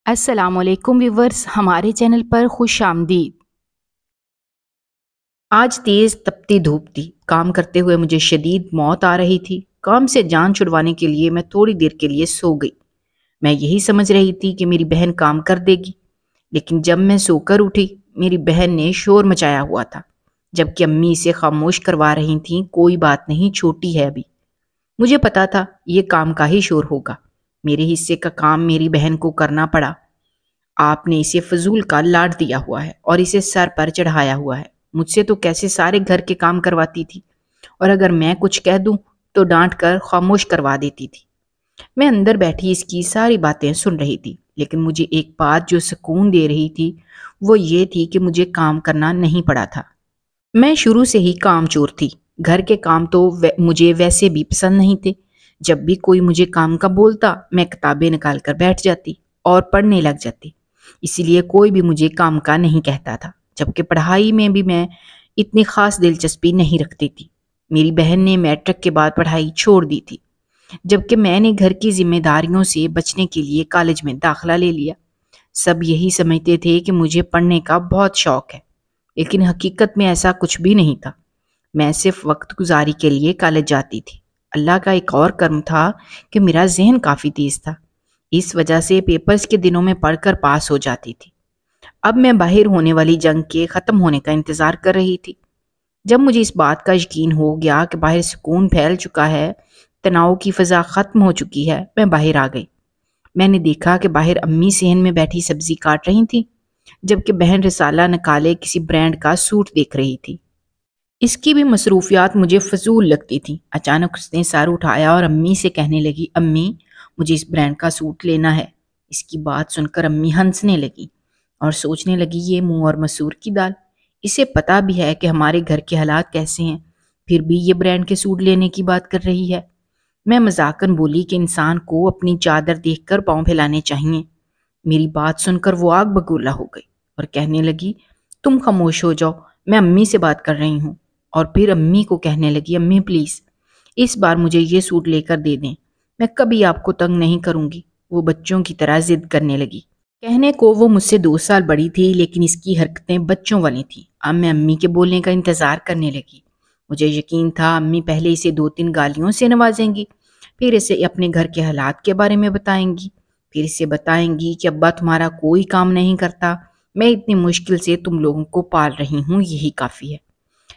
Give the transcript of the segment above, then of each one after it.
السلام علیکم ویورز، ہمارے چینل پر خوش آمدید۔ آج تیز تپتی دھوپ تھی۔ کام کرتے ہوئے مجھے شدید موت آ رہی تھی۔ کام سے جان چھڑوانے کے لیے میں تھوڑی دیر کے لیے سو گئی۔ میں یہی سمجھ رہی تھی کہ میری بہن کام کر دے گی، لیکن جب میں سو کر اٹھی میری بہن نے شور مچایا ہوا تھا، جبکہ امی اسے خاموش کروا رہی تھیں۔ کوئی بات نہیں، چھوٹی ہے ابھی۔ مجھے پتا تھا یہ کام کا ہی شور ہوگا۔ میرے حصے کا کام میری بہن کو کرنا پڑا۔ آپ نے اسے فضول کا لاڈ دیا ہوا ہے اور اسے سر پر چڑھایا ہوا ہے۔ مجھ سے تو کیسے سارے گھر کے کام کرواتی تھی، اور اگر میں کچھ کہہ دوں تو ڈانٹ کر خاموش کروا دیتی تھی۔ میں اندر بیٹھی اس کی ساری باتیں سن رہی تھی، لیکن مجھے ایک بات جو سکون دے رہی تھی وہ یہ تھی کہ مجھے کام کرنا نہیں پڑا تھا۔ میں شروع سے ہی کام چور تھی۔ گھر کے کام تو مجھے ویسے بھی پسند نہیں تھے۔ جب بھی کوئی مجھے کام کا بولتا میں کتابیں نکال کر بیٹھ جاتی اور پڑھنے لگ جاتی۔ اسی لیے کوئی بھی مجھے کام کا نہیں کہتا تھا، جبکہ پڑھائی میں بھی میں اتنی خاص دلچسپی نہیں رکھتی تھی۔ میری بہن نے میٹرک کے بعد پڑھائی چھوڑ دی تھی، جبکہ میں نے گھر کی ذمہ داریوں سے بچنے کے لیے کالج میں داخلہ لے لیا۔ سب یہی سمجھتے تھے کہ مجھے پڑھنے کا بہت شوق ہے، لیکن حقیقت میں ایسا کچھ بھی نہیں تھا۔ میں صرف وقت گزاری کے لیے کالج جاتی تھی۔ اللہ کا ایک اور کرم تھا کہ میرا ذہن کافی تیز تھا، اس وجہ سے پیپرز کے دنوں میں پڑھ کر پاس ہو جاتی تھی۔ اب میں باہر ہونے والی جنگ کے ختم ہونے کا انتظار کر رہی تھی۔ جب مجھے اس بات کا یقین ہو گیا کہ باہر سکون پھیل چکا ہے، تناؤ کی فضا ختم ہو چکی ہے، میں باہر آ گئی۔ میں نے دیکھا کہ باہر امی صحن میں بیٹھی سبزی کاٹ رہی تھی، جبکہ بہن رسالہ نکالے کسی برانڈ کا سوٹ دیکھ رہی تھی۔ اس کی بھی مصروفیات مجھے فضول لگتی تھی۔ اچانک اس نے سر اٹھایا اور امی سے کہنے لگی، امی مجھے اس برانڈ کا سوٹ لینا ہے۔ اس کی بات سن کر امی ہنسنے لگی اور سوچنے لگی، یہ منہ اور مسور کی دال، اسے پتا بھی ہے کہ ہمارے گھر کے حالات کیسے ہیں، پھر بھی یہ برانڈ کے سوٹ لینے کی بات کر رہی ہے۔ میں مذاقاً بولی کہ انسان کو اپنی چادر دیکھ کر پاؤں پھیلانے چاہیے۔ میری بات سن کر وہ آگ بگولا ہو گئی اور کہنے لگی، تم خاموش ہو جاؤ، میں امی سے بات کر رہی ہوں۔ اور پھر امی کو کہنے لگی، امی پلیز اس بار مجھے یہ سوٹ لے کر دے دیں، میں کبھی آپ کو تنگ نہیں کروں گی۔ وہ بچوں کی طرح ضد کرنے لگی۔ کہنے کو وہ مجھ سے 2 سال بڑی تھی، لیکن اس کی حرکتیں بچوں والی تھیں۔ اب میں امی کے بولنے کا انتظار کرنے لگی۔ مجھے یقین تھا امی پہلے اسے 2-3 گالیوں سے نوازیں گی، پھر اسے اپنے گھر کے حالات کے بارے میں بتائیں گی، پھر اسے بتائیں گی کہ ابا تمہارا کوئی کام نہیں کرتا، میں اتنی مشکل سے تم لوگوں کو پال رہی ہوں، یہی کافی ہے۔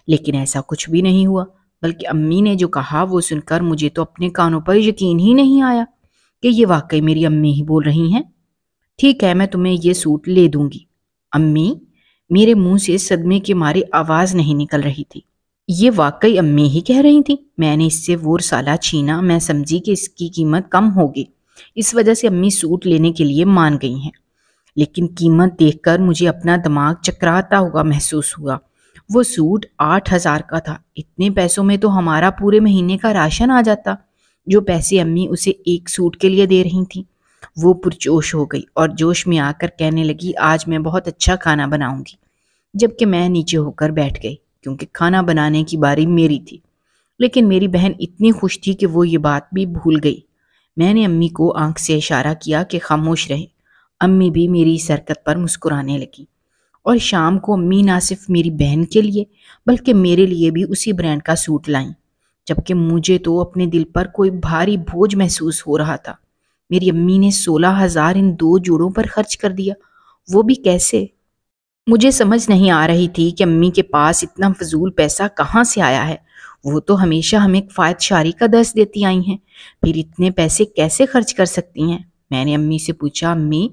لیکن ایسا کچھ بھی نہیں ہوا، بلکہ امی نے جو کہا وہ سن کر مجھے تو اپنے کانوں پر یقین ہی نہیں آیا کہ یہ واقعی میری امی ہی بول رہی ہیں۔ ٹھیک ہے، میں تمہیں یہ سوٹ لے دوں گی۔ امی؟ میرے منہ سے صدمے کے مارے آواز نہیں نکل رہی تھی۔ یہ واقعی امی ہی کہہ رہی تھی۔ میں نے اس سے وہ رسالہ چھینا۔ میں سمجھی کہ اس کی قیمت کم ہوگی، اس وجہ سے امی سوٹ لینے کے لیے مان گئی ہیں، لیکن قیمت دیکھ کر مجھے اپنا دماغ چکراتا ہوا محسوس ہوا۔ وہ سوٹ 8,000 کا تھا۔ اتنے پیسوں میں تو ہمارا پورے مہینے کا راشن آ جاتا، جو پیسے امی اسے ایک سوٹ کے لیے دے رہی تھیں۔ وہ پرجوش ہو گئی اور جوش میں آ کر کہنے لگی، آج میں بہت اچھا کھانا بناؤں گی، جبکہ میں نیچے ہو کر بیٹھ گئی کیونکہ کھانا بنانے کی باری میری تھی۔ لیکن میری بہن اتنی خوش تھی کہ وہ یہ بات بھی بھول گئی۔ میں نے امی کو آنکھ سے اشارہ کیا کہ خاموش رہیں۔ امی بھی میری اس حرکت پر مسکرانے لگی، اور شام کو امی نہ صرف میری بہن کے لیے بلکہ میرے لیے بھی اسی برانڈ کا سوٹ لائیں، جبکہ مجھے تو اپنے دل پر کوئی بھاری بوجھ محسوس ہو رہا تھا۔ میری امی نے 16,000 ان 2 جوڑوں پر خرچ کر دیا، وہ بھی کیسے؟ مجھے سمجھ نہیں آ رہی تھی کہ امی کے پاس اتنا فضول پیسہ کہاں سے آیا ہے۔ وہ تو ہمیشہ ہمیں کفایت شاری کا درس دیتی آئی ہیں، پھر اتنے پیسے کیسے خرچ کر سکتی ہیں؟ میں نے امی سے پوچھا، امی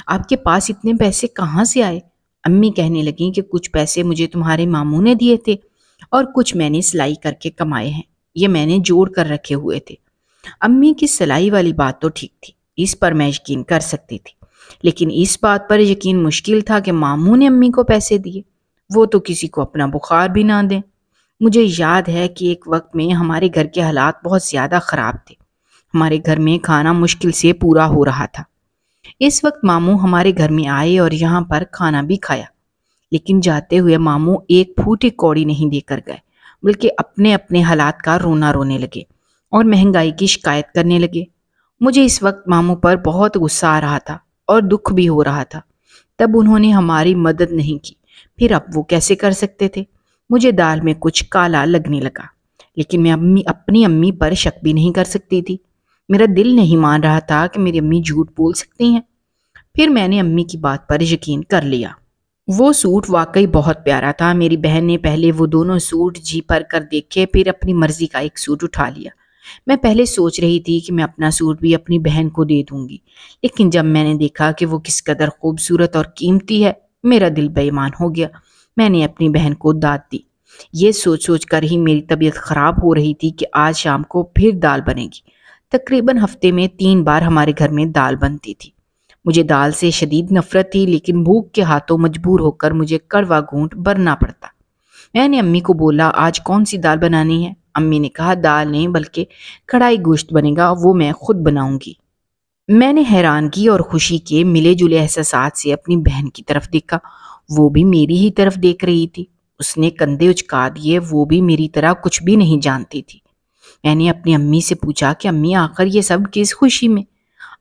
آپ کے پاس اتنے پیسے کہاں سے آئے؟ امی کہنے لگیں کہ کچھ پیسے مجھے تمہارے ماموں نے دیے تھے اور کچھ میں نے سلائی کر کے کمائے ہیں، یہ میں نے جوڑ کر رکھے ہوئے تھے۔ امی کی سلائی والی بات تو ٹھیک تھی، اس پر میں یقین کر سکتی تھی، لیکن اس بات پر یقین مشکل تھا کہ ماموں نے امی کو پیسے دیے، وہ تو کسی کو اپنا بخار بھی نہ دیں۔ مجھے یاد ہے کہ ایک وقت میں ہمارے گھر کے حالات بہت زیادہ خراب تھے۔ ہمارے گھر میں کھانا مشکل سے پورا ہو رہا تھا۔ اس وقت ماموں ہمارے گھر میں آئے اور یہاں پر کھانا بھی کھایا، لیکن جاتے ہوئے ماموں ایک پھوٹی کوڑی نہیں دے کر گئے، بلکہ اپنے اپنے حالات کا رونا رونے لگے اور مہنگائی کی شکایت کرنے لگے۔ مجھے اس وقت ماموں پر بہت غصہ آ رہا تھا۔ اور دکھ بھی ہو رہا تھا۔ تب انہوں نے ہماری مدد نہیں کی، پھر اب وہ کیسے کر سکتے تھے؟ مجھے دال میں کچھ کالا لگنے لگا، لیکن میں اپنی امی پر شک بھی نہیں کر سکتی تھی۔ میرا دل نہیں مان رہا تھا کہ میری امی جھوٹ بول سکتی ہیں۔ پھر میں نے امی کی بات پر یقین کر لیا۔ وہ سوٹ واقعی بہت پیارا تھا۔ میری بہن نے پہلے وہ دونوں سوٹ جی پر کر دیکھے، پھر اپنی مرضی کا ایک سوٹ اٹھا لیا۔ میں پہلے سوچ رہی تھی کہ میں اپنا سوٹ بھی اپنی بہن کو دے دوں گی، لیکن جب میں نے دیکھا کہ وہ کس قدر خوبصورت اور قیمتی ہے، میرا دل بے ایمان ہو گیا۔ میں نے اپنی بہن کو داد دی۔ یہ سوچ سوچ کر ہی میری طبیعت خراب ہو رہی تھی کہ آج شام کو پھر دال بنے گی۔ تقریباً ہفتے میں 3 بار ہمارے گھر میں دال بنتی تھی۔ مجھے دال سے شدید نفرت تھی، لیکن بھوک کے ہاتھوں مجبور ہو کر مجھے کڑوا گھونٹ بھرنا پڑتا۔ میں نے امی کو بولا، آج کون سی دال بنانی ہے؟ امی نے کہا، دال نہیں بلکہ کڑھائی گوشت بنے گا، وہ میں خود بناؤں گی۔ میں نے حیرانگی اور خوشی کے ملے جلے احساسات سے اپنی بہن کی طرف دیکھا۔ وہ بھی میری ہی طرف دیکھ رہی تھی۔ اس نے کندھے اچکا دیے، وہ بھی میری طرح کچھ بھی نہیں جانتی تھی۔ میں نے اپنی امی سے پوچھا کہ امی آخر یہ سب کس خوشی میں؟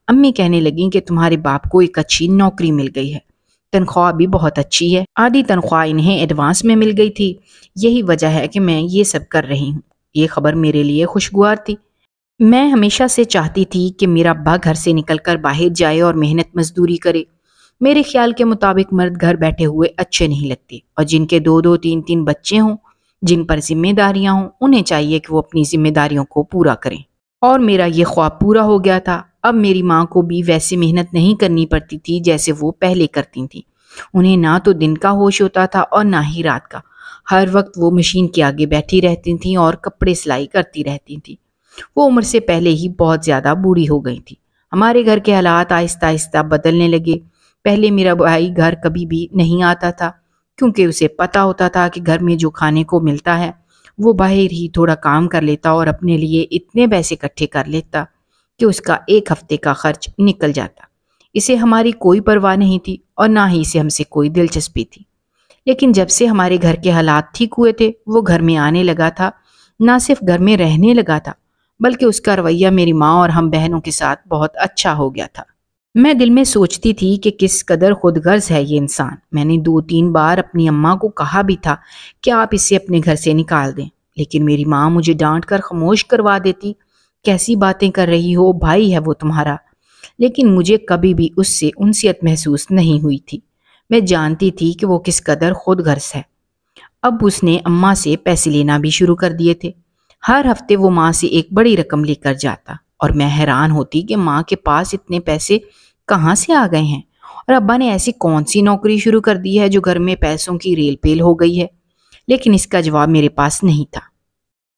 امی کہنے لگیں کہ تمہارے باپ کو ایک اچھی نوکری مل گئی ہے، تنخواہ بھی بہت اچھی ہے، آدھی تنخواہ انہیں ایڈوانس میں مل گئی تھی، یہی وجہ ہے کہ میں یہ سب کر رہی ہوں۔ یہ خبر میرے لیے خوشگوار تھی۔ میں ہمیشہ سے چاہتی تھی کہ میرا ابا گھر سے نکل کر باہر جائے اور محنت مزدوری کرے۔ میرے خیال کے مطابق مرد گھر بیٹھے ہوئے اچھے نہیں لگتے، اور جن کے 2 3 3 بچے ہوں، جن پر ذمہ داریاں ہوں، انہیں چاہیے کہ وہ اپنی ذمہ داریوں کو پورا کریں۔ اور میرا یہ خواب پورا ہو گیا تھا۔ اب میری ماں کو بھی ویسے محنت نہیں کرنی پڑتی تھی جیسے وہ پہلے کرتی تھیں۔ انہیں نہ تو دن کا ہوش ہوتا تھا اور نہ ہی رات کا۔ ہر وقت وہ مشین کے آگے بیٹھی رہتی تھیں اور کپڑے سلائی کرتی رہتی تھیں۔ وہ عمر سے پہلے ہی بہت زیادہ بوڑھی ہو گئی تھی۔ ہمارے گھر کے حالات آہستہ آہستہ بدلنے لگے۔ پہلے میرا بھائی گھر کبھی بھی نہیں آتا تھا، کیونکہ اسے پتا ہوتا تھا کہ گھر میں جو کھانے کو ملتا ہے وہ باہر ہی تھوڑا کام کر لیتا اور اپنے لیے اتنے پیسے اکٹھے کر لیتا کہ اس کا 1 ہفتے کا خرچ نکل جاتا۔ اسے ہماری کوئی پرواہ نہیں تھی اور نہ ہی اسے ہم سے کوئی دلچسپی تھی۔ لیکن جب سے ہمارے گھر کے حالات ٹھیک ہوئے تھے، وہ گھر میں آنے لگا تھا، نہ صرف گھر میں رہنے لگا تھا بلکہ اس کا رویہ میری ماں اور ہم بہنوں کے ساتھ بہت اچھا ہو گیا تھا۔ میں دل میں سوچتی تھی کہ کس قدر خود غرض ہے یہ انسان۔ میں نے 2 3 بار اپنی اماں کو کہا بھی تھا کہ آپ اسے اپنے گھر سے نکال دیں، لیکن میری ماں مجھے ڈانٹ کر خاموش کروا دیتی۔ کیسی باتیں کر رہی ہو، بھائی ہے وہ تمہارا۔ لیکن مجھے کبھی بھی اس سے انسیت محسوس نہیں ہوئی تھی۔ میں جانتی تھی کہ وہ کس قدر خود غرض ہے۔ اب اس نے اماں سے پیسے لینا بھی شروع کر دیے تھے۔ ہر ہفتے وہ ماں سے ایک بڑی رقم لے کر جاتا اور میں حیران ہوتی کہ ماں کے پاس اتنے پیسے کہاں سے آ گئے ہیں، اور ابا نے ایسی کون سی نوکری شروع کر دی ہے جو گھر میں پیسوں کی ریل پیل ہو گئی ہے۔ لیکن اس کا جواب میرے پاس نہیں تھا۔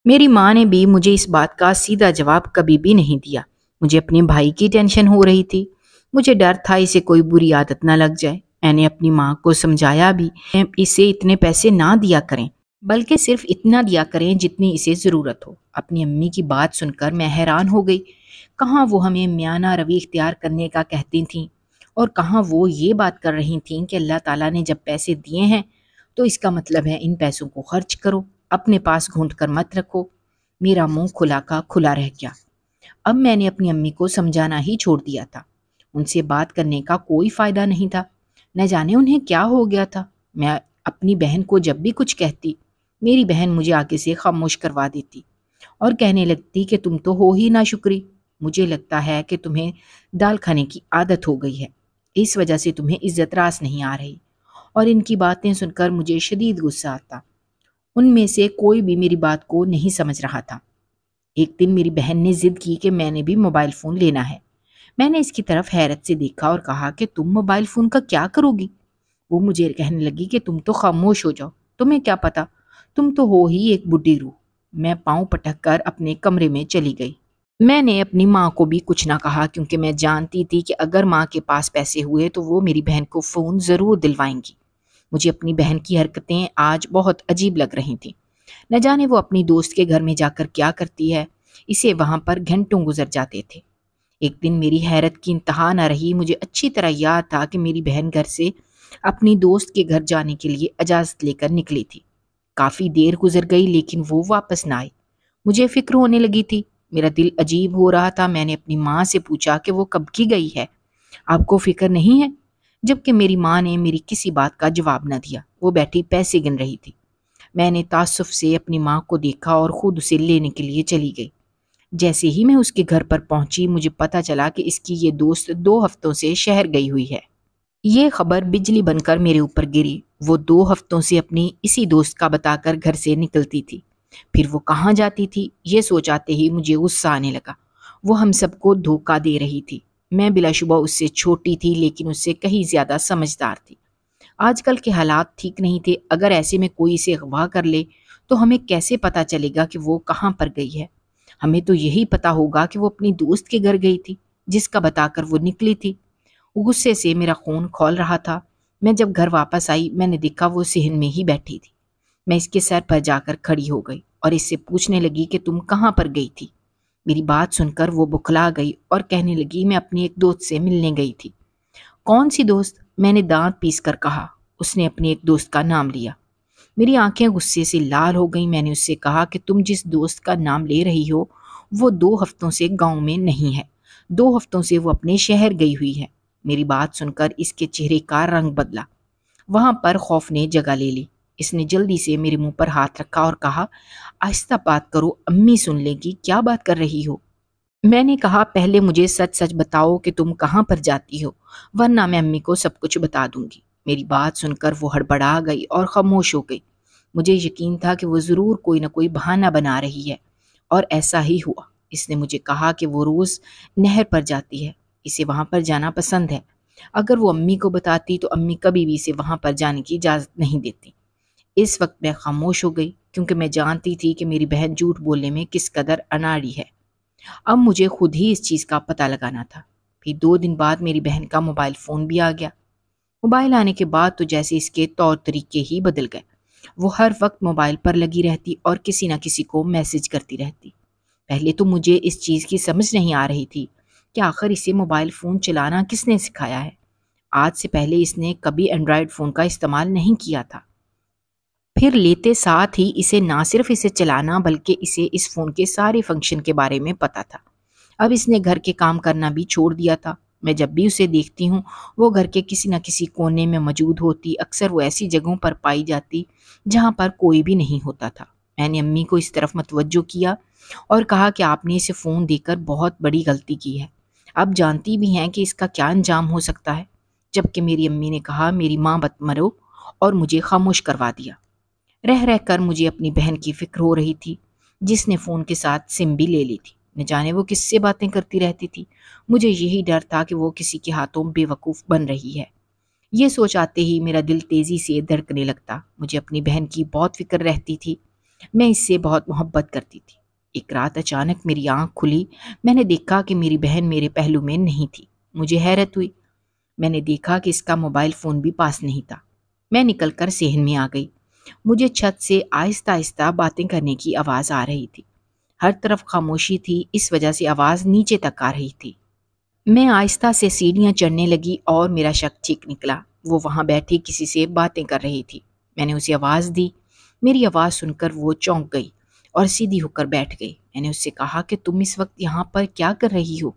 میری ماں نے بھی مجھے اس بات کا سیدھا جواب کبھی بھی نہیں دیا۔ مجھے اپنے بھائی کی ٹینشن ہو رہی تھی۔ مجھے ڈر تھا اسے کوئی بری عادت نہ لگ جائے۔ میں نے اپنی ماں کو سمجھایا بھی، اسے اتنے پیسے نہ دیا کریں، بلکہ صرف اتنا دیا کریں جتنی اسے ضرورت ہو۔ اپنی امی کی بات سن کر میں حیران ہو گئی۔ کہاں وہ ہمیں میانہ روی اختیار کرنے کا کہتی تھیں، اور کہاں وہ یہ بات کر رہی تھیں کہ اللہ تعالیٰ نے جب پیسے دیے ہیں تو اس کا مطلب ہے ان پیسوں کو خرچ کرو، اپنے پاس گھونٹ کر مت رکھو۔ میرا منہ کھلا کا کھلا رہ گیا۔ اب میں نے اپنی امی کو سمجھانا ہی چھوڑ دیا تھا۔ ان سے بات کرنے کا کوئی فائدہ نہیں تھا۔ نہ جانے انہیں کیا ہو گیا تھا۔ میں اپنی بہن کو جب بھی کچھ کہتی، میری بہن مجھے آگے سے خاموش کروا دیتی اور کہنے لگتی کہ تم تو ہو ہی نہ شکری، مجھے لگتا ہے کہ تمہیں دال کھانے کی عادت ہو گئی ہے، اس وجہ سے تمہیں عزت راس نہیں آ رہی۔ اور ان کی باتیں سن کر مجھے شدید غصہ آتا۔ ان میں سے کوئی بھی میری بات کو نہیں سمجھ رہا تھا۔ ایک دن میری بہن نے ضد کی کہ میں نے بھی موبائل فون لینا ہے۔ میں نے اس کی طرف حیرت سے دیکھا اور کہا کہ تم موبائل فون کا کیا کرو گی؟ وہ مجھے کہنے لگی کہ تم تو خاموش ہو جاؤ، تمہیں کیا پتا، تم تو ہو ہی ایک بڈھی روح۔ میں پاؤں پٹک کر اپنے کمرے میں چلی گئی۔ میں نے اپنی ماں کو بھی کچھ نہ کہا، کیونکہ میں جانتی تھی کہ اگر ماں کے پاس پیسے ہوئے تو وہ میری بہن کو فون ضرور دلوائیں گی۔ مجھے اپنی بہن کی حرکتیں آج بہت عجیب لگ رہی تھیں۔ نہ جانے وہ اپنی دوست کے گھر میں جا کر کیا کرتی ہے، اسے وہاں پر گھنٹوں گزر جاتے تھے۔ ایک دن میری حیرت کی انتہا نہ رہی۔ مجھے اچھی طرح یاد تھا کہ میری بہن گھر سے اپنی دوست کے گھر جانے کے لیے اجازت لے کر نکلی تھی۔ کافی دیر گزر گئی لیکن وہ واپس نہ آئی۔ مجھے فکر ہونے لگی تھی، میرا دل عجیب ہو رہا تھا۔ میں نے اپنی ماں سے پوچھا کہ وہ کب کی گئی ہے۔ آپ کو فکر نہیں ہے؟ جبکہ میری ماں نے میری کسی بات کا جواب نہ دیا، وہ بیٹھی پیسے گن رہی تھی۔ میں نے تعصب سے اپنی ماں کو دیکھا اور خود اسے لینے کے لیے چلی گئی۔ جیسے ہی میں اس کے گھر پر پہنچی مجھے پتا چلا کہ اس کی یہ دوست 2 ہفتوں سے شہر گئی ہوئی ہے۔ یہ خبر بجلی بن کر میرے اوپر گری۔ وہ 2 ہفتوں سے اپنی اسی دوست کا بتا کر گھر سے نکلتی تھی، پھر وہ کہاں جاتی تھی یہ سوچاتے ہی مجھے غصہ آنے لگا۔ وہ ہم سب کو دھوکہ دے رہی تھی۔ میں بلا شبہ اس سے چھوٹی تھی لیکن اس سے کہیں زیادہ سمجھدار تھی۔ آج کل کے حالات ٹھیک نہیں تھے، اگر ایسے میں کوئی اسے اغوا کر لے تو ہمیں کیسے پتا چلے گا کہ وہ کہاں پر گئی ہے؟ ہمیں تو یہی پتا ہوگا کہ وہ اپنی دوست کے گھر گئی تھی جس کا بتا کر وہ نکلی تھی۔ غصے سے میرا خون کھول رہا تھا۔ میں جب گھر واپس آئی میں نے دیکھا وہ صحن میں ہی بیٹھی تھی۔ میں اس کے سر پر جا کر کھڑی ہو گئی اور اس سے پوچھنے لگی کہ تم کہاں پر گئی تھی؟ میری بات سن کر وہ بکھلا گئی اور کہنے لگی میں اپنی ایک دوست سے ملنے گئی تھی۔ کون سی دوست؟ میں نے دانت پیس کر کہا۔ اس نے اپنی ایک دوست کا نام لیا۔ میری آنکھیں غصے سے لال ہو گئیں۔ میں نے اس سے کہا کہ تم جس دوست کا نام لے رہی ہو وہ 2 ہفتوں سے گاؤں میں نہیں ہے، 2 ہفتوں سے وہ اپنے شہر گئی ہوئی ہے۔ میری بات سن کر اس کے چہرے کا رنگ بدلا، وہاں پر خوف نے جگہ لے لی۔ اس نے جلدی سے میرے منہ پر ہاتھ رکھا اور کہا آہستہ بات کرو، امی سن لے گی، کیا بات کر رہی ہو؟ میں نے کہا پہلے مجھے سچ سچ بتاؤ کہ تم کہاں پر جاتی ہو، ورنہ میں امی کو سب کچھ بتا دوں گی۔ میری بات سن کر وہ ہڑبڑا گئی اور خاموش ہو گئی۔ مجھے یقین تھا کہ وہ ضرور کوئی نہ کوئی بہانہ بنا رہی ہے، اور ایسا ہی ہوا۔ اس نے مجھے کہا کہ وہ روز نہر پر جاتی ہے، اسے وہاں پر جانا پسند ہے۔ اگر وہ امی کو بتاتی تو امی کبھی بھی اسے وہاں پر جانے کی اجازت نہیں دیتی۔ اس وقت میں خاموش ہو گئی کیونکہ میں جانتی تھی کہ میری بہن جھوٹ بولنے میں کس قدر اناڑی ہے۔ اب مجھے خود ہی اس چیز کا پتہ لگانا تھا۔ پھر 2 دن بعد میری بہن کا موبائل فون بھی آ گیا۔ موبائل آنے کے بعد تو جیسے اس کے طور طریقے ہی بدل گئے۔ وہ ہر وقت موبائل پر لگی رہتی اور کسی نہ کسی کو میسج کرتی رہتی۔ پہلے تو مجھے اس چیز کی سمجھ نہیں آ رہی تھی کہ آخر اسے موبائل فون چلانا کس نے سکھایا ہے۔ آج سے پہلے اس نے کبھی اینڈرائیڈ فون کا استعمال نہیں کیا تھا۔ پھر لیتے ساتھ ہی اسے نہ صرف اسے چلانا بلکہ اسے اس فون کے سارے فنکشن کے بارے میں پتا تھا۔ اب اس نے گھر کے کام کرنا بھی چھوڑ دیا تھا۔ میں جب بھی اسے دیکھتی ہوں وہ گھر کے کسی نہ کسی کونے میں موجود ہوتی، اکثر وہ ایسی جگہوں پر پائی جاتی جہاں پر کوئی بھی نہیں ہوتا تھا۔ میں نے امی کو اس طرف متوجہ کیا اور کہا کہ آپ نے اسے فون دے کر بہت بڑی غلطی کی ہے، آپ جانتی بھی ہیں کہ اس کا کیا انجام ہو سکتا ہے۔ جبکہ میری امی نے کہا میری ماں مت مرو، اور مجھے خاموش کروا دیا۔ رہ رہ کر مجھے اپنی بہن کی فکر ہو رہی تھی جس نے فون کے ساتھ سم بھی لے لی تھی۔ نہ جانے وہ کس سے باتیں کرتی رہتی تھی۔ مجھے یہی ڈر تھا کہ وہ کسی کے ہاتھوں بے وقوف بن رہی ہے۔ یہ سوچ آتے ہی میرا دل تیزی سے دھڑکنے لگتا۔ مجھے اپنی بہن کی بہت فکر رہتی تھی، میں اس سے بہت محبت کرتی تھی۔ ایک رات اچانک میری آنکھ کھلی، میں نے دیکھا کہ میری بہن میرے پہلو میں نہیں تھی۔ مجھے حیرت ہوئی۔ میں نے دیکھا کہ اس کا موبائل فون بھی پاس نہیں تھا۔ میں نکل کر صحن میں آ گئی۔ مجھے چھت سے آہستہ آہستہ باتیں کرنے کی آواز آ رہی تھی۔ ہر طرف خاموشی تھی، اس وجہ سے آواز نیچے تک آ رہی تھی۔ میں آہستہ سے سیڑھیاں چڑھنے لگی اور میرا شک ٹھیک نکلا۔ وہ وہاں بیٹھی کسی سے باتیں کر رہی تھی۔ میں نے اسے آواز دی۔ میری آواز سن کر وہ چونک گئی اور سیدھی ہو کر بیٹھ گئی۔ میں نے اس سے کہا کہ تم اس وقت یہاں پر کیا کر رہی ہو؟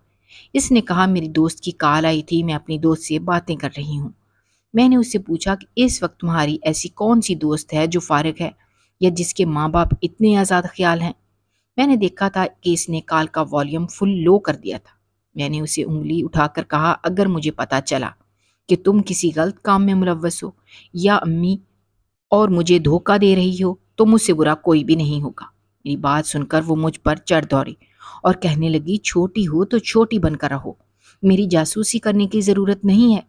اس نے کہا میری دوست کی کال آئی تھی، میں اپنی دوست سے باتیں کر رہی ہوں۔ میں نے اس سے پوچھا کہ اس وقت تمہاری ایسی کون سی دوست ہے جو فارغ ہے یا جس کے ماں باپ اتنے آزاد خیال ہیں؟ میں نے دیکھا تھا کہ اس نے کال کا والیوم فل لو کر دیا تھا۔ میں نے اسے انگلی اٹھا کر کہا اگر مجھے پتا چلا کہ تم کسی غلط کام میں ملوث ہو یا امی اور مجھے دھوکہ دے رہی ہو تو مجھ سے برا کوئی بھی نہیں ہوگا۔ میری بات سن کر وہ مجھ پر چڑھ دوڑی اور کہنے لگی چھوٹی ہو تو چھوٹی بن کر رہو، میری جاسوسی کرنے کی ضرورت نہیں ہے،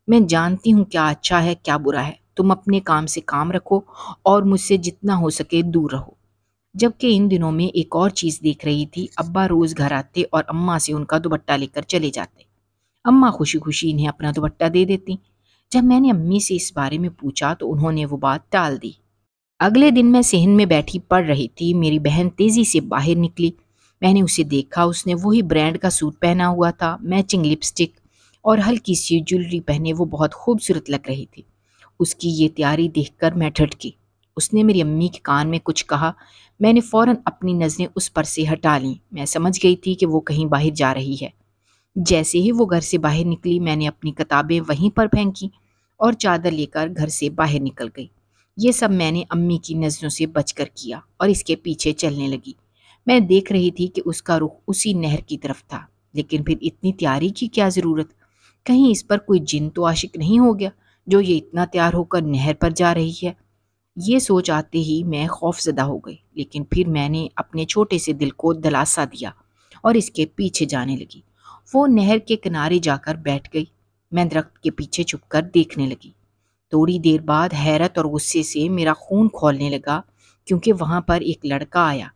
میں جانتی ہوں کیا اچھا ہے کیا برا ہے، تم اپنے کام سے کام رکھو اور مجھ سے جتنا ہو سکے دور رہو۔ جبکہ ان دنوں میں ایک اور چیز دیکھ رہی تھی، ابا روز گھر آتے اور اماں سے ان کا دوپٹہ لے کر چلے جاتے۔ اماں خوشی خوشی انہیں اپنا دوپٹہ دے دیتی۔ جب میں نے امی سے اس بارے میں پوچھا تو انہوں نے وہ بات ٹال دی۔ اگلے دن میں صحن میں بیٹھی پڑھ رہی تھی، میری بہن تیزی سے باہر نکلی۔ میں نے اسے دیکھا، اس نے وہی برانڈ کا سوٹ پہنا ہوا تھا، میچنگ لپسٹک اور ہلکی سی جویلری پہنے وہ بہت خوبصورت لگ رہی تھی۔ اس کی یہ تیاری دیکھ کر میں ٹھٹکی۔ اس نے میری امی کے کان میں کچھ کہا، میں نے فوراً اپنی نظریں اس پر سے ہٹا لیں۔ میں سمجھ گئی تھی کہ وہ کہیں باہر جا رہی ہے۔ جیسے ہی وہ گھر سے باہر نکلی میں نے اپنی کتابیں وہیں پر پھینکی اور چادر لے کر گھر سے باہر نکل گئی۔ یہ سب میں نے امی کی نظروں سے بچ کر کیا اور اس کے پیچھے چلنے لگی۔ میں دیکھ رہی تھی کہ اس کا رخ اسی نہر کی طرف تھا، لیکن پھر اتنی تیاری کی کیا ضرورت؟ کہیں اس پر کوئی جن تو عاشق نہیں ہو گیا جو یہ اتنا تیار ہو کر نہر پر جا رہی ہے؟ یہ سوچ آتے ہی میں خوف زدہ ہو گئی، لیکن پھر میں نے اپنے چھوٹے سے دل کو دلاسا دیا اور اس کے پیچھے جانے لگی۔ وہ نہر کے کنارے جا کر بیٹھ گئی۔ میں درخت کے پیچھے چھپ کر دیکھنے لگی۔ تھوڑی دیر بعد حیرت اور غصے سے میرا خون کھولنے لگا، کیونکہ وہاں پر ایک لڑکا آیا۔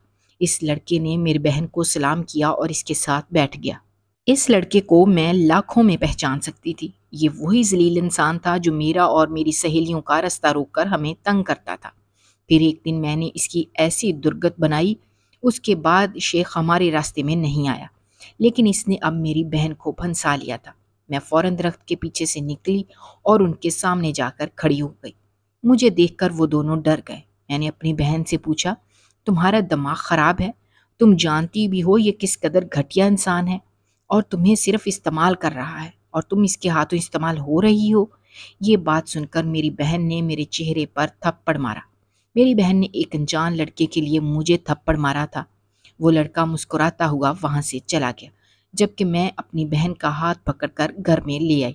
اس لڑکے نے میری بہن کو سلام کیا اور اس کے ساتھ بیٹھ گیا۔ اس لڑکے کو میں لاکھوں میں پہچان سکتی تھی۔ یہ وہی ذلیل انسان تھا جو میرا اور میری سہیلیوں کا راستہ روک کر ہمیں تنگ کرتا تھا۔ پھر ایک دن میں نے اس کی ایسی درگت بنائی، اس کے بعد شیخ ہمارے راستے میں نہیں آیا، لیکن اس نے اب میری بہن کو پھنسا لیا تھا۔ میں فوراً درخت کے پیچھے سے نکلی اور ان کے سامنے جا کر کھڑی ہو گئی۔ مجھے دیکھ کر وہ دونوں ڈر گئے۔ میں نے اپنی بہن سے پوچھا، تمہارا دماغ خراب ہے؟ تم جانتی بھی ہو یہ کس قدر گھٹیا انسان ہے اور تمہیں صرف استعمال کر رہا ہے اور تم اس کے ہاتھوں استعمال ہو رہی ہو۔ یہ بات سن کر میری بہن نے میرے چہرے پر تھپڑ مارا۔ میری بہن نے ایک انجان لڑکے کے لیے مجھے تھپڑ مارا تھا۔ وہ لڑکا مسکراتا ہوا وہاں سے چلا گیا، جبکہ میں اپنی بہن کا ہاتھ پکڑ کر گھر میں لے آئی۔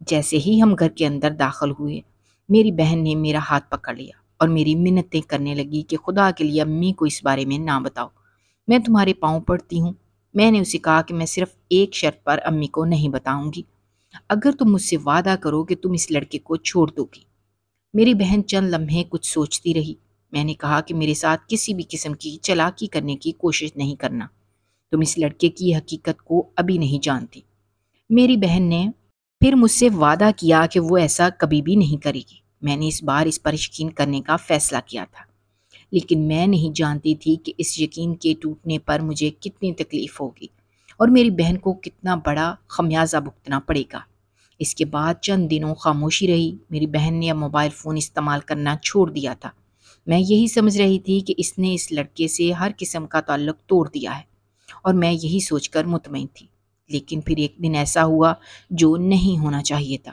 جیسے ہی ہم گھر کے اندر داخل ہوئے، میری بہن نے میرا ہاتھ پکڑ لیا اور میری منتیں کرنے لگی کہ خدا کے لیے امی کو اس بارے میں نہ بتاؤ، میں تمہارے پاؤں پڑتی ہوں۔ میں نے اسے کہا کہ میں صرف ایک شرط پر امی کو نہیں بتاؤں گی، اگر تم مجھ سے وعدہ کرو کہ تم اس لڑکے کو چھوڑ دو گی۔ میری بہن چند لمحے کچھ سوچتی رہی۔ میں نے کہا کہ میرے ساتھ کسی بھی قسم کی چالاکی کرنے کی کوشش نہیں کرنا، تم اس لڑکے کی حقیقت کو ابھی نہیں جانتی۔ میری بہن نے پھر مجھ سے وعدہ کیا کہ وہ ایسا کبھی بھی نہیں کرے گی۔ میں نے اس بار اس پر یقین کرنے کا فیصلہ کیا تھا، لیکن میں نہیں جانتی تھی کہ اس یقین کے ٹوٹنے پر مجھے کتنی تکلیف ہوگی اور میری بہن کو کتنا بڑا خمیازہ بھگتنا پڑے گا۔ اس کے بعد چند دنوں خاموشی رہی۔ میری بہن نے اب موبائل فون استعمال کرنا چھوڑ دیا تھا۔ میں یہی سمجھ رہی تھی کہ اس نے اس لڑکے سے ہر قسم کا تعلق توڑ دیا ہے، اور میں یہی سوچ کر مطمئن تھی۔ لیکن پھر ایک دن ایسا ہوا جو نہیں ہونا چاہیے تھا۔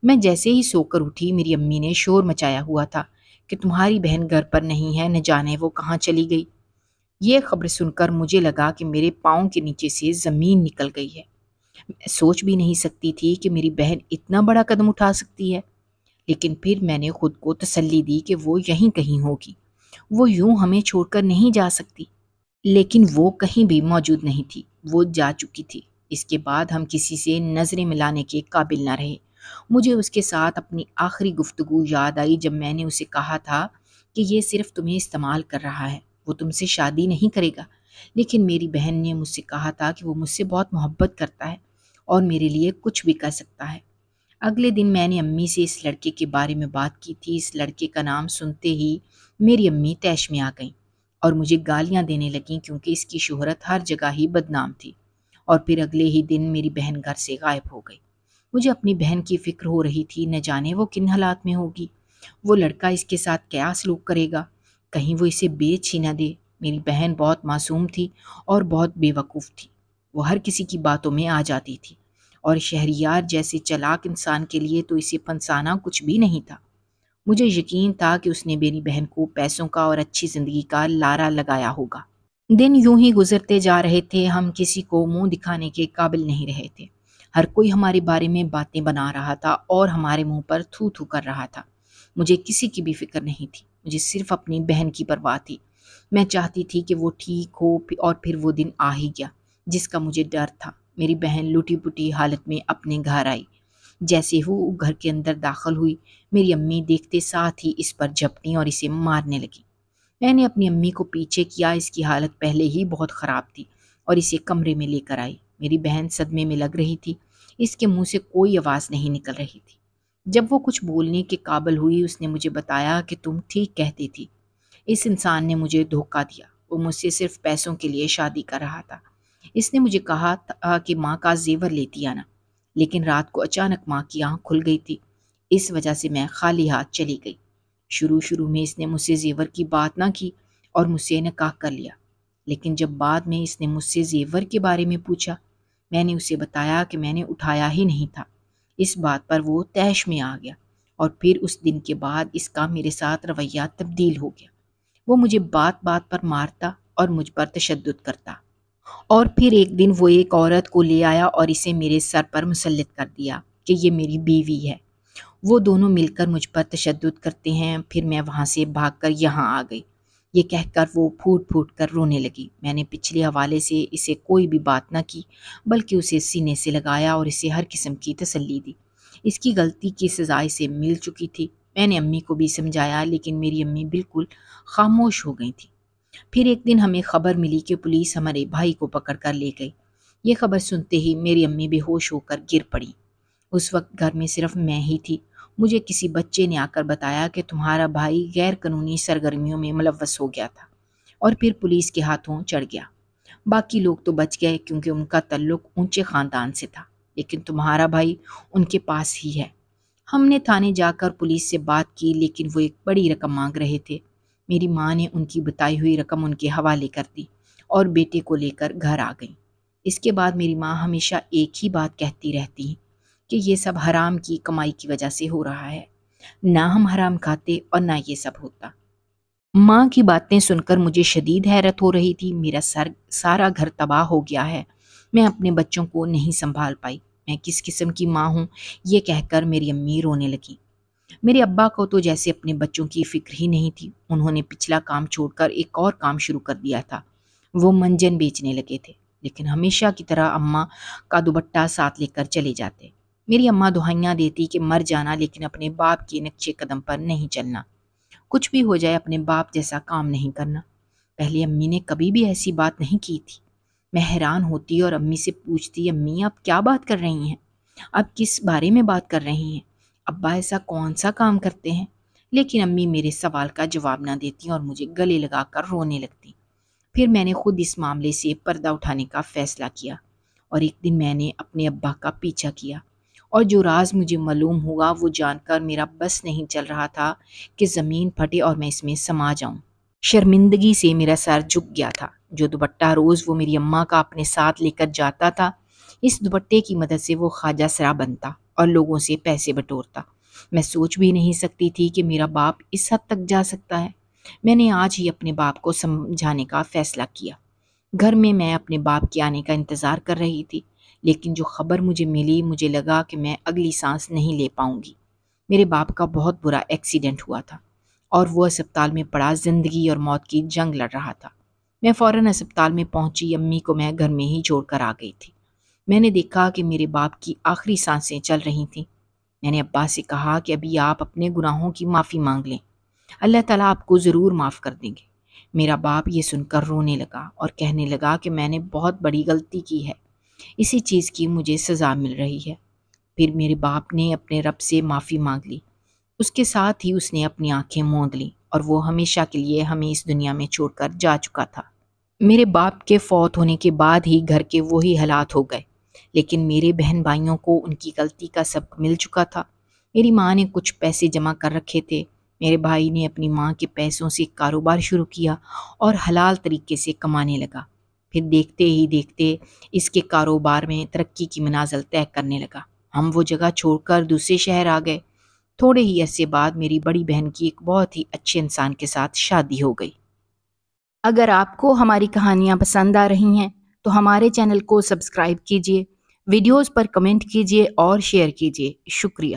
میں جیسے ہی سو کر اٹھی، میری امی نے شور مچایا ہوا تھا کہ تمہاری بہن گھر پر نہیں ہے، نہ جانے وہ کہاں چلی گئی۔ یہ خبر سن کر مجھے لگا کہ میرے پاؤں کے نیچے سے زمین نکل گئی ہے۔ میں سوچ بھی نہیں سکتی تھی کہ میری بہن اتنا بڑا قدم اٹھا سکتی ہے، لیکن پھر میں نے خود کو تسلی دی کہ وہ یہیں کہیں ہوگی، وہ یوں ہمیں چھوڑ کر نہیں جا سکتی۔ لیکن وہ کہیں بھی موجود نہیں تھی، وہ جا چکی تھی۔ اس کے بعد ہم کسی سے نظریں ملانے کے قابل نہ رہے۔ مجھے اس کے ساتھ اپنی آخری گفتگو یاد آئی جب میں نے اسے کہا تھا کہ یہ صرف تمہیں استعمال کر رہا ہے، وہ تم سے شادی نہیں کرے گا۔ لیکن میری بہن نے مجھ سے کہا تھا کہ وہ مجھ سے بہت محبت کرتا ہے اور میرے لیے کچھ بھی کر سکتا ہے۔ اگلے دن میں نے امی سے اس لڑکے کے بارے میں بات کی تھی۔ اس لڑکے کا نام سنتے ہی میری امی طیش میں آ گئیں اور مجھے گالیاں دینے لگیں، کیونکہ اس کی شہرت ہر جگہ ہی بدنام تھی۔ اور پھر اگلے ہی دن میری بہن گھر سے غائب ہو گئی۔ مجھے اپنی بہن کی فکر ہو رہی تھی، نہ جانے وہ کن حالات میں ہوگی، وہ لڑکا اس کے ساتھ کیا سلوک کرے گا، کہیں وہ اسے بیچ ہی نہ دے۔ میری بہن بہت معصوم تھی اور بہت بے وقوف تھی۔ وہ ہر کسی کی باتوں میں آ جاتی تھی، اور شہریار جیسے چلاک انسان کے لیے تو اسے پھنسانا کچھ بھی نہیں تھا۔ مجھے یقین تھا کہ اس نے میری بہن کو پیسوں کا اور اچھی زندگی کا لارا لگایا ہوگا۔ دن یوں ہی گزرتے جا رہے تھے، ہم کسی کو منہ دکھانے کے قابل نہیں رہے تھے۔ ہر کوئی ہمارے بارے میں باتیں بنا رہا تھا اور ہمارے منہ پر تھو تھو کر رہا تھا۔ مجھے کسی کی بھی فکر نہیں تھی، مجھے صرف اپنی بہن کی پرواہ تھی۔ میں چاہتی تھی کہ وہ ٹھیک ہو، اور پھر وہ دن آ ہی گیا جس کا مجھے ڈر تھا۔ میری بہن لوٹی پوٹی حالت میں اپنے گھر آئی۔ جیسے وہ گھر کے اندر داخل ہوئی، میری امی دیکھتے ساتھ ہی اس پر جھپٹی اور اسے مارنے لگی۔ میں نے اپنی امی کو پیچھے کیا، اس کی حالت پہلے ہی بہت خراب تھی، اور اسے کمرے میں لے کر آئی۔ میری بہن صدمے میں لگ رہی تھی، اس کے منہ سے کوئی آواز نہیں نکل رہی تھی۔ جب وہ کچھ بولنے کے قابل ہوئی، اس نے مجھے بتایا کہ تم ٹھیک کہتی تھی، اس انسان نے مجھے دھوکہ دیا، وہ مجھ سے صرف پیسوں کے لیے شادی کر رہا تھا۔ اس نے مجھے کہا تھا کہ ماں کا زیور لیتی آنا، لیکن رات کو اچانک ماں کی آنکھ کھل گئی تھی، اس وجہ سے میں خالی ہاتھ چلی گئی۔ شروع میں اس نے مجھ سے زیور کی بات نہ کی اور مجھ سے نکاح کر لیا، لیکن جب بعد میں اس نے مجھ سے زیور کے بارے میں پوچھا، میں نے اسے بتایا کہ میں نے اٹھایا ہی نہیں تھا۔ اس بات پر وہ طیش میں آ گیا اور پھر اس دن کے بعد اس کا میرے ساتھ رویہ تبدیل ہو گیا۔ وہ مجھے بات بات پر مارتا اور مجھ پر تشدد کرتا، اور پھر ایک دن وہ ایک عورت کو لے آیا اور اسے میرے سر پر مسلط کر دیا کہ یہ میری بیوی ہے۔ وہ دونوں مل کر مجھ پر تشدد کرتے ہیں۔ پھر میں وہاں سے بھاگ کر یہاں آ گئی۔ یہ کہہ کر وہ پھوٹ پھوٹ کر رونے لگی۔ میں نے پچھلے حوالے سے اسے کوئی بھی بات نہ کی، بلکہ اسے سینے سے لگایا اور اسے ہر قسم کی تسلی دی۔ اس کی غلطی کی سزا اسے مل چکی تھی۔ میں نے امی کو بھی سمجھایا، لیکن میری امی بالکل خاموش ہو گئی تھی۔ پھر ایک دن ہمیں خبر ملی کہ پولیس ہمارے بھائی کو پکڑ کر لے گئی۔ یہ خبر سنتے ہی میری امی بے ہوش ہو کر گر پڑی۔ اس وقت گھر میں صرف میں ہی تھی۔ مجھے کسی بچے نے آ کر بتایا کہ تمہارا بھائی غیر قانونی سرگرمیوں میں ملوث ہو گیا تھا اور پھر پولیس کے ہاتھوں چڑھ گیا۔ باقی لوگ تو بچ گئے کیونکہ ان کا تعلق اونچے خاندان سے تھا، لیکن تمہارا بھائی ان کے پاس ہی ہے۔ ہم نے تھانے جا کر پولیس سے بات کی، لیکن وہ ایک بڑی رقم مانگ رہے تھے۔ میری ماں نے ان کی بتائی ہوئی رقم ان کے حوالے کر دی اور بیٹے کو لے کر گھر آ گئی۔ اس کے بعد میری ماں ہمیشہ ایک ہی بات کہتی رہتی ہیں کہ یہ سب حرام کی کمائی کی وجہ سے ہو رہا ہے۔ نہ ہم حرام کھاتے اور نہ یہ سب ہوتا۔ ماں کی باتیں سن کر مجھے شدید حیرت ہو رہی تھی۔ میرا سارا گھر تباہ ہو گیا ہے۔ میں اپنے بچوں کو نہیں سنبھال پائی۔ میں کس قسم کی ماں ہوں، یہ کہہ کر میری امی رونے لگی۔ میرے ابا کو تو جیسے اپنے بچوں کی فکر ہی نہیں تھی۔ انہوں نے پچھلا کام چھوڑ کر ایک اور کام شروع کر دیا تھا۔ وہ منجن بیچنے لگے تھے، لیکن ہمیشہ کی طرح اماں کا دوپٹہ ساتھ لے کر چلے جاتے۔ میری اماں دہائیاں دیتی کہ مر جانا، لیکن اپنے باپ کے نقشے قدم پر نہیں چلنا۔ کچھ بھی ہو جائے اپنے باپ جیسا کام نہیں کرنا۔ پہلے امی نے کبھی بھی ایسی بات نہیں کی تھی۔ میں حیران ہوتی اور امی سے پوچھتی، امی آپ کیا بات کر رہی ہیں؟ آپ کس بارے میں بات کر رہی ہیں؟ ابا ایسا کون سا کام کرتے ہیں؟ لیکن امی میرے سوال کا جواب نہ دیتی اور مجھے گلے لگا کر رونے لگتی۔ پھر میں نے خود اس معاملے سے پردہ اٹھانے کا فیصلہ کیا، اور ایک دن میں نے اپنے ابا کا پیچھا کیا، اور جو راز مجھے معلوم ہوا وہ جان کر میرا بس نہیں چل رہا تھا کہ زمین پھٹے اور میں اس میں سما جاؤں۔ شرمندگی سے میرا سر جھک گیا تھا۔ جو دوپٹہ روز وہ میری اماں کا اپنے ساتھ لے کر جاتا تھا، اس دوپٹے کی مدد سے وہ خواجہ سرا بنتا اور لوگوں سے پیسے بٹورتا۔ میں سوچ بھی نہیں سکتی تھی کہ میرا باپ اس حد تک جا سکتا ہے۔ میں نے آج ہی اپنے باپ کو سمجھانے کا فیصلہ کیا۔ گھر میں اپنے باپ کے آنے کا انتظار کر رہی تھی، لیکن جو خبر مجھے ملی، مجھے لگا کہ میں اگلی سانس نہیں لے پاؤں گی۔ میرے باپ کا بہت برا ایکسیڈنٹ ہوا تھا اور وہ اسپتال میں پڑا زندگی اور موت کی جنگ لڑ رہا تھا۔ میں فوراً اسپتال میں پہنچی۔ امی کو میں گھر میں ہی چھوڑ کر آ گئی تھی۔ میں نے دیکھا کہ میرے باپ کی آخری سانسیں چل رہی تھیں۔ میں نے ابا سے کہا کہ ابھی آپ اپنے گناہوں کی معافی مانگ لیں، اللہ تعالیٰ آپ کو ضرور معاف کر دیں گے۔ میرا باپ یہ سن کر رونے لگا اور کہنے لگا کہ میں نے بہت بڑی غلطی کی ہے، اسی چیز کی مجھے سزا مل رہی ہے۔ پھر میرے باپ نے اپنے رب سے معافی مانگ لی۔ اس کے ساتھ ہی اس نے اپنی آنکھیں موند لیں اور وہ ہمیشہ کے لیے ہمیں اس دنیا میں چھوڑ کر جا چکا تھا۔ میرے باپ کے فوت ہونے کے بعد ہی گھر کے وہی حالات ہو گئے، لیکن میرے بہن بھائیوں کو ان کی غلطی کا سبق مل چکا تھا۔ میری ماں نے کچھ پیسے جمع کر رکھے تھے۔ میرے بھائی نے اپنی ماں کے پیسوں سے کاروبار شروع کیا اور حلال طریقے سے کمانے لگا۔ پھر دیکھتے ہی دیکھتے اس کے کاروبار میں ترقی کی منازل طے کرنے لگا۔ ہم وہ جگہ چھوڑ کر دوسرے شہر آ گئے۔ تھوڑے ہی عرصے بعد میری بڑی بہن کی ایک بہت ہی اچھے انسان کے ساتھ شادی ہو گئی۔ اگر آپ کو ہماری کہانیاں پسند آ رہی ہیں تو ہمارے چینل کو سبسکرائب کیجیے، ویڈیوز پر کمنٹ کیجیے اور شیئر کیجیے۔ شکریہ۔